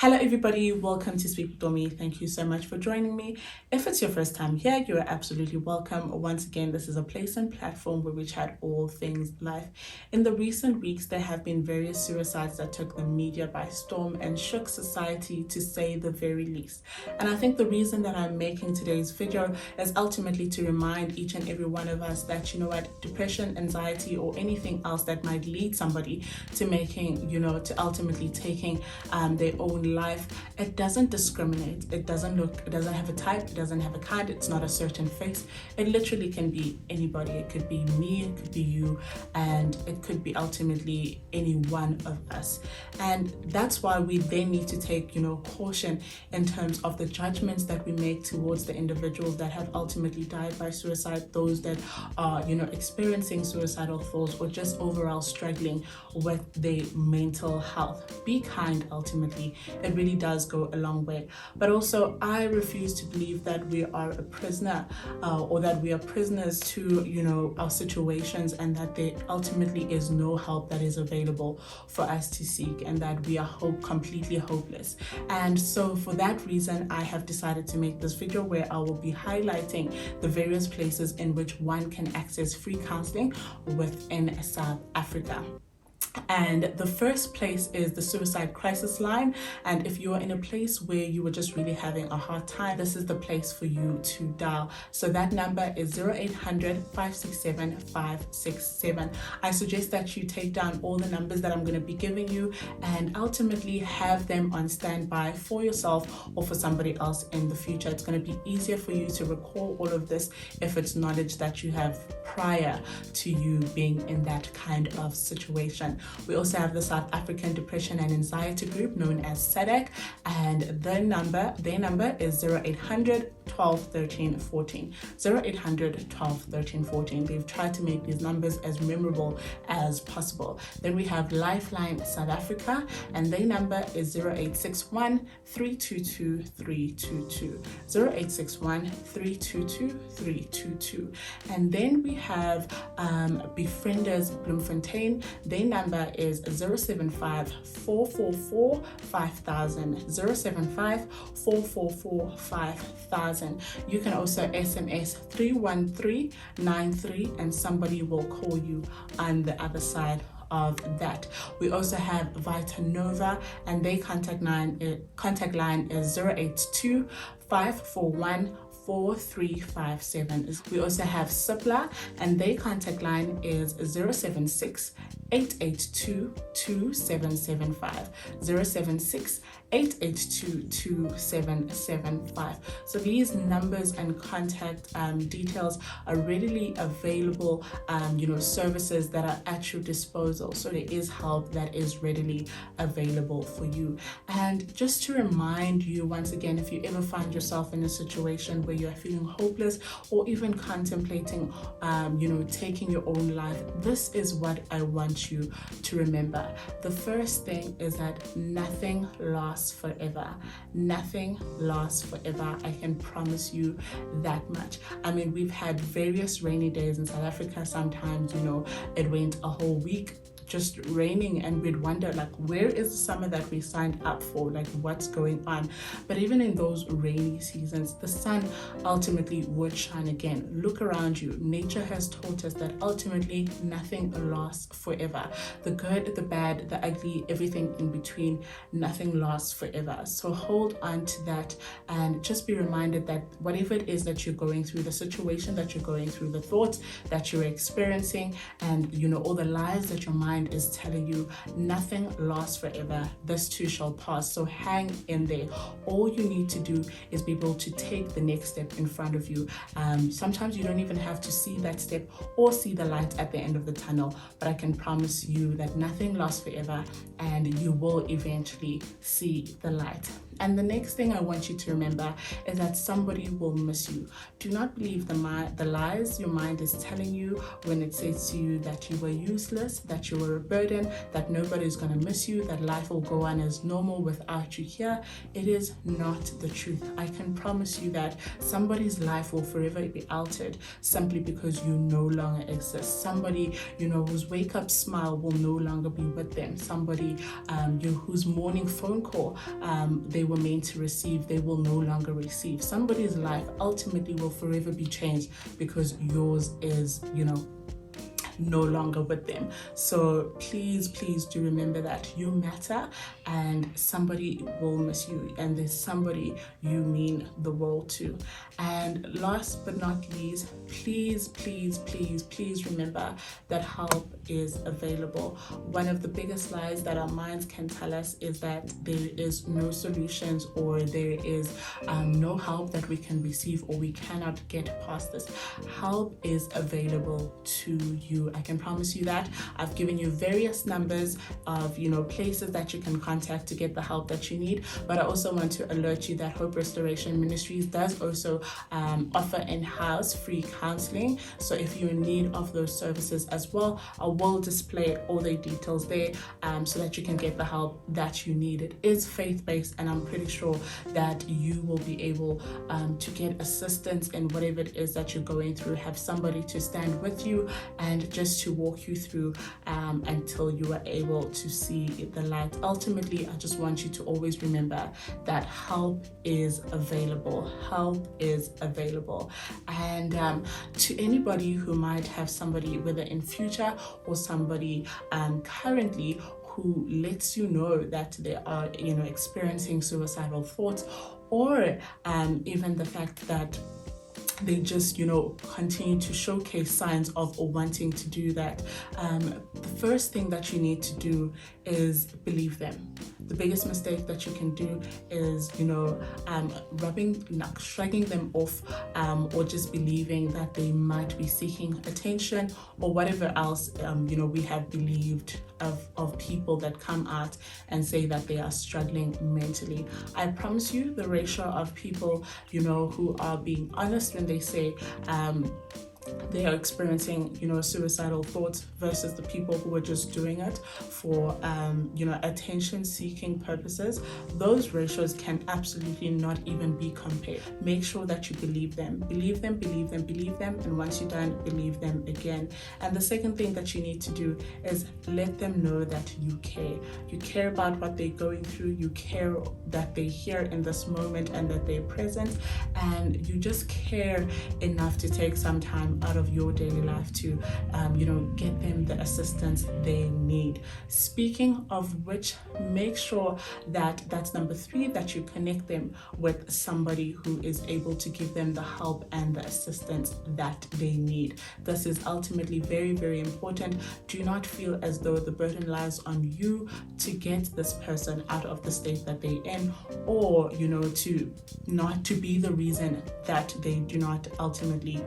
Hello everybody, welcome to Speak Votomi. Thank you so much for joining me. If it's your first time here, you are absolutely welcome. Once again, this is a place and platform where we chat all things life. In the recent weeks, there have been various suicides that took the media by storm and shook society, to say the very least. And I think the reason that I'm making today's video is ultimately to remind each and every one of us that, you know what, depression, anxiety, or anything else that might lead somebody to making, to ultimately taking their own life, it doesn't discriminate. It doesn't have a type, it doesn't have a kind, it's not a certain face. It literally can be anybody. It could be me, it could be you, and it could be ultimately any one of us. And that's why we then need to take, caution in terms of the judgments that we make towards the individuals that have ultimately died by suicide, those that are, experiencing suicidal thoughts or just overall struggling with their mental health. Be kind ultimately. It really does go a long way. But also, I refuse to believe that we are a prisoner or that we are prisoners to, our situations, and that there ultimately is no help that is available for us to seek, and that we are completely hopeless. And so for that reason, I have decided to make this video where I will be highlighting the various places in which one can access free counseling within South Africa. And the first place is the suicide crisis line. And if you are in a place where you were just really having a hard time, this is the place for you to dial. So that number is 0800 567 567. I suggest that you take down all the numbers that I'm going to be giving you and ultimately have them on standby for yourself or for somebody else in the future. It's going to be easier for you to recall all of this if it's knowledge that you have prior to you being in that kind of situation. We also have the South African Depression and Anxiety Group, known as SADC, and their number is 0800 12 13 14. 0800 12 13 14. They've tried to make these numbers as memorable as possible. Then we have Lifeline South Africa, and their number is 0861 322 322. 0861 322 322. And then we have Befrienders Bloemfontein. Their number is 075 444 5000. 075 444 5000. You can also SMS 31393 and somebody will call you on the other side of that. We also have Vita Nova, and their contact line is 082 541 4357. We also have Cipla, and their contact line is 076 882 2775. 076 882 2775. So these numbers and contact details are readily available, services that are at your disposal. So there is help that is readily available for you. And just to remind you once again, if you ever find yourself in a situation where you're feeling hopeless or even contemplating, taking your own life, this is what I want you to remember. The first thing is that nothing lasts forever. Nothing lasts forever. I can promise you that much. I mean, we've had various rainy days in South Africa. Sometimes, it went a whole week just raining, and we'd wonder, like, where is the summer that we signed up for? Like, what's going on? But even in those rainy seasons, the sun ultimately would shine again. Look around you. Nature has taught us that ultimately nothing lasts forever. The good, the bad, the ugly, everything in between, nothing lasts forever. So hold on to that and just be reminded that whatever it is that you're going through, the situation that you're going through, the thoughts that you're experiencing, and all the lies that your mind is telling you, nothing lasts forever. This too shall pass. So hang in there. All you need to do is be able to take the next step in front of you. Sometimes you don't even have to see that step or see the light at the end of the tunnel, but I can promise you that nothing lasts forever and you will eventually see the light. And the next thing I want you to remember is that somebody will miss you. Do not believe the lies your mind is telling you when it says to you that you were useless, that you were a burden, that nobody's going to miss you, that life will go on as normal without you here. It is not the truth. I can promise you that somebody's life will forever be altered simply because you no longer exist. Somebody, whose wake-up smile will no longer be with them. Somebody whose morning phone call they were meant to receive, they will no longer receive. Somebody's life ultimately will forever be changed because yours is, no longer with them. So please do remember that you matter and somebody will miss you, and there's somebody you mean the world to. And last but not least, please remember that help is available. One of the biggest lies that our minds can tell us is that there is no solutions, or there is no help that we can receive, or we cannot get past this. Help is available to you. I can promise you that. I've given you various numbers of places that you can contact to get the help that you need, but I also want to alert you that Hope Restoration Ministries does also offer in-house free counseling. So if you're in need of those services as well, I will display all the details there so that you can get the help that you need. It is faith-based, and I'm pretty sure that you will be able to get assistance in whatever it is that you're going through. Have somebody to stand with you and just to walk you through until you are able to see the light. Ultimately, I just want you to always remember that help is available. Help is available. And to anybody who might have somebody, whether in future or somebody currently, who lets you know that they are experiencing suicidal thoughts, or even the fact that they just continue to showcase signs of wanting to do that, the first thing that you need to do is believe them. The biggest mistake that you can do is shrugging them off, or just believing that they might be seeking attention or whatever else we have believed of people that come out and say that they are struggling mentally. I promise you, the ratio of people who are being honest when they say they are experiencing suicidal thoughts versus the people who are just doing it for attention seeking purposes, those ratios can absolutely not even be compared. Make sure that you believe them, and once you're done, believe them again. And the second thing that you need to do is let them know that you care about what they're going through, you care that they're here in this moment and that they're present, and you just care enough to take some time out of your daily life to get them the assistance they need. Speaking of which, make sure that that's number 3, that you connect them with somebody who is able to give them the help and the assistance that they need. This is ultimately very, very important. Do not feel as though the burden lies on you to get this person out of the state that they're in, or to not to be the reason that they do not ultimately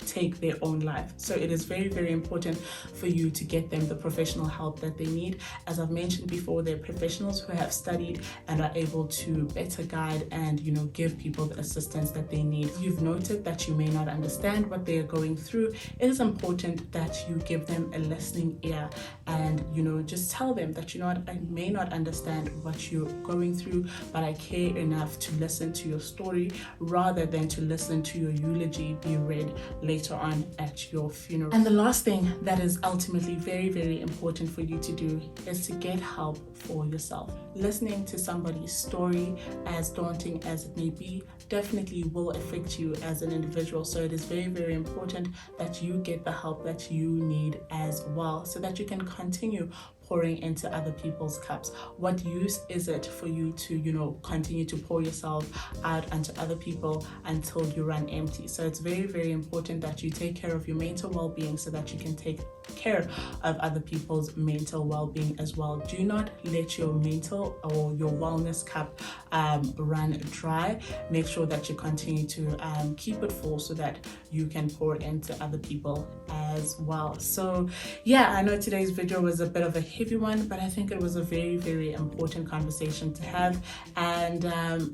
take their own life. So it is very, very important for you to get them the professional help that they need. As I've mentioned before, they're professionals who have studied and are able to better guide and give people the assistance that they need. You've noted that you may not understand what they're going through. It is important that you give them a listening ear and just tell them that I may not understand what you're going through, but I care enough to listen to your story rather than to listen to your eulogy be read later on at your funeral. And the last thing that is ultimately very, very important for you to do is to get help for yourself. Listening to somebody's story, as daunting as it may be, definitely will affect you as an individual. So it is very, very important that you get the help that you need as well, so that you can continue pouring into other people's cups. What use is it for you to continue to pour yourself out onto other people until you run empty? So it's very, very important that you take care of your mental well-being so that you can take care of other people's mental well-being as well. Do not let your mental or your wellness cup run dry. Make sure that you continue to keep it full so that you can pour into other people as well. So yeah, I know today's video was a bit of a heavy one, but I think it was a very, very important conversation to have, and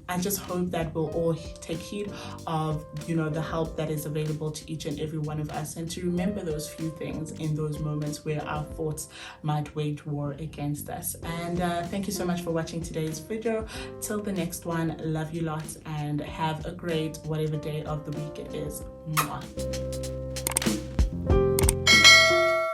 I just hope that we'll all take heed of, you know, the help that is available to each and every one of us, and to remember those few things in those moments where our thoughts might wage war against us. And thank you so much for watching today's video. Till the next one, love you lots and have a great whatever day of the week it is. Mwah.